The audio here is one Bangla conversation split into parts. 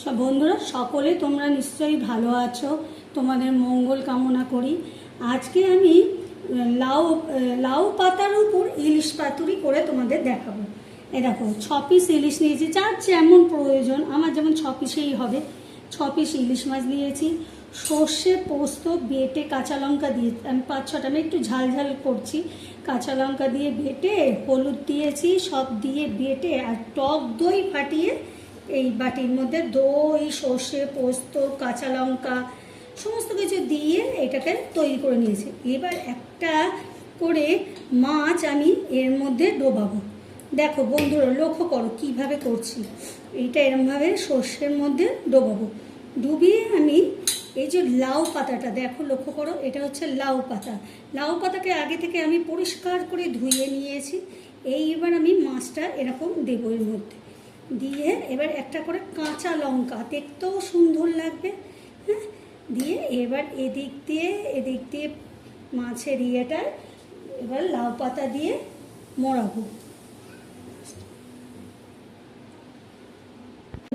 সব বন্ধুরা সকলে তোমরা নিশ্চয়ই ভালো আছো, তোমাদের মঙ্গল কামনা করি। আজকে আমি লাউ পাতার উপর ইলিশ পাতুরি করে তোমাদের দেখাবো। এ দেখো 6 পিস ইলিশ নিয়েছি, যার যেমন প্রয়োজন, আমার যেমন 6 পিসেই হবে। 6 পিস ইলিশ মাছ নিয়েছি, সর্ষে পোস্ত বেটে কাঁচা লঙ্কা দিয়ে আমি 5-6টা, আমি একটু ঝাল ঝাল করছি, কাঁচা লঙ্কা দিয়ে বেটে, হলুদ দিয়েছি, সব দিয়ে বেটে আর টক দই ফাটিয়ে এই বাটির মধ্যে দই, সর্ষে পোস্ত, কাঁচা লঙ্কা সমস্ত কিছু দিয়ে এটাকে তৈরি করে নিয়েছি। এবার একটা করে মাছ আমি এর মধ্যে ডোবাবো। দেখো বন্ধুরা, লক্ষ্য করো কিভাবে করছি। এইটা এরমভাবে সর্ষের মধ্যে ডোবাবো, ডুবিয়ে আমি এই যে লাউ পাতাটা দেখো, লক্ষ্য করো, এটা হচ্ছে লাউ পাতা। লাউ পাতাকে আগে থেকে আমি পরিষ্কার করে ধুয়ে নিয়েছি। এইবার আমি মাছটা এরকম দেবো এর মধ্যে দিয়ে, এবার একটা করে কাঁচা লঙ্কা, দেখতেও সুন্দর লাগবে, হ্যাঁ, দিয়ে এবার এদিক দিয়ে মাছের ইয়েটা এবার লাউ পাতা দিয়ে মোড়াবো।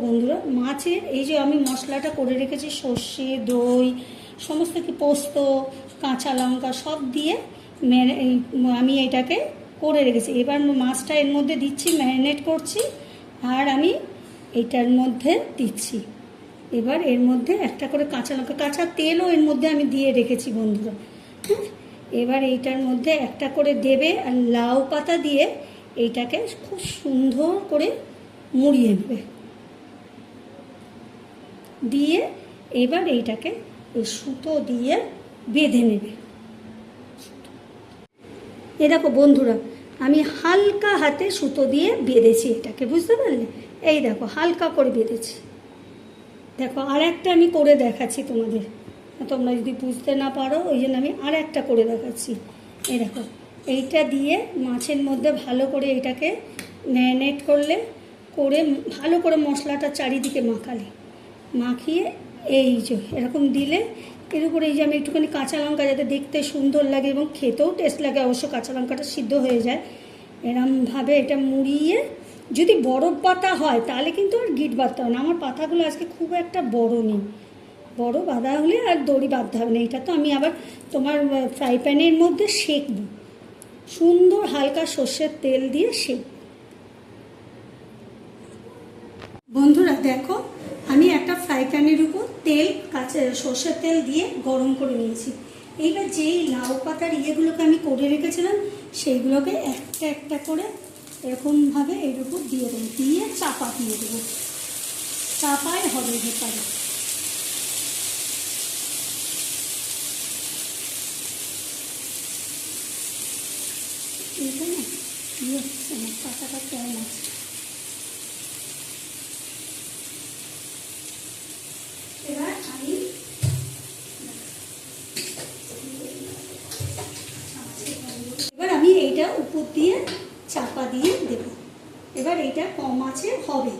বন্ধুরা, মাছের এই যে আমি মশলাটা করে রেখেছি, সর্ষে, দই, সমস্ত কি পোস্ত, কাঁচা লঙ্কা সব দিয়ে আমি এটাকে করে রেখেছি। এবার মাছটা এর মধ্যে দিচ্ছি, ম্যারিনেট করছি, আর আমি এইটার মধ্যে দিচ্ছি। এবার এর মধ্যে একটা করে কাঁচা লঙ্কা, কাঁচা তেলও এর মধ্যে আমি দিয়ে রেখেছি বন্ধুরা, হ্যাঁ। এবার এইটার মধ্যে একটা করে দেবে, আর লাউ পাতা দিয়ে এইটাকে খুব সুন্দর করে মুড়িয়ে নেবে, দিয়ে এবার এইটাকে এই সুতো দিয়ে বেঁধে নেবে। এ দেখো বন্ধুরা, আমি হালকা হাতে সুতো দিয়ে বেঁধেছি এটাকে, বুঝতে পারলে? এই দেখো হালকা করে বেঁধেছি। দেখো আর একটা আমি করে দেখাচ্ছি তোমাদের, তোমরা যদি বুঝতে না পারো ওই জন্য আমি আর একটা করে দেখাচ্ছি। এই দেখো, এইটা দিয়ে মাছের মধ্যে ভালো করে এটাকে ম্যারিনেট করে ভালো করে মশলাটা চারিদিকে মাখিয়ে এই যে এরকম দিলে, এর উপরে এই যে আমি একটুখানি কাঁচা লঙ্কা, যাতে দেখতে সুন্দর লাগে এবং খেতেও টেস্ট লাগে, অবশ্য কাঁচা লঙ্কাটা সিদ্ধ হয়ে যায়, এরমভাবে এটা মুড়িয়ে, যদি বরফ পাতা হয় তাহলে কিন্তু আর গিট বাঁধতে হবে না। আমার পাতাগুলো আজকে খুব একটা বড় নেই, বড় বাঁধা হলে আর দড়ি বাঁধতে হবে না। এটা তো আমি আবার তোমার ফ্রাই প্যানের মধ্যে সেঁকবো, সুন্দর হালকা সর্ষের তেল দিয়ে সেঁকবো। বন্ধুরা দেখো, আমি একটা ফ্রাই প্যানের উপর সর্ষের তেল দিয়ে গরম করে নিয়েছি। এইবার যেই লাউ পাতার ইয়েগুলোকে আমি করে রেখেছিলাম সেইগুলোকে একটা একটা করে এরকমভাবে এর উপর দিয়ে দেবো, দিয়ে চাপা দিয়ে দেবো, চাপায় হবে ভেতরে। এটা না ইয়ে হচ্ছে না, পাতাটা কেমন আছে। এবার আমি এইটা উপর দিয়ে চাপা দিয়ে দেব। এবার এইটা কম আছে হবে।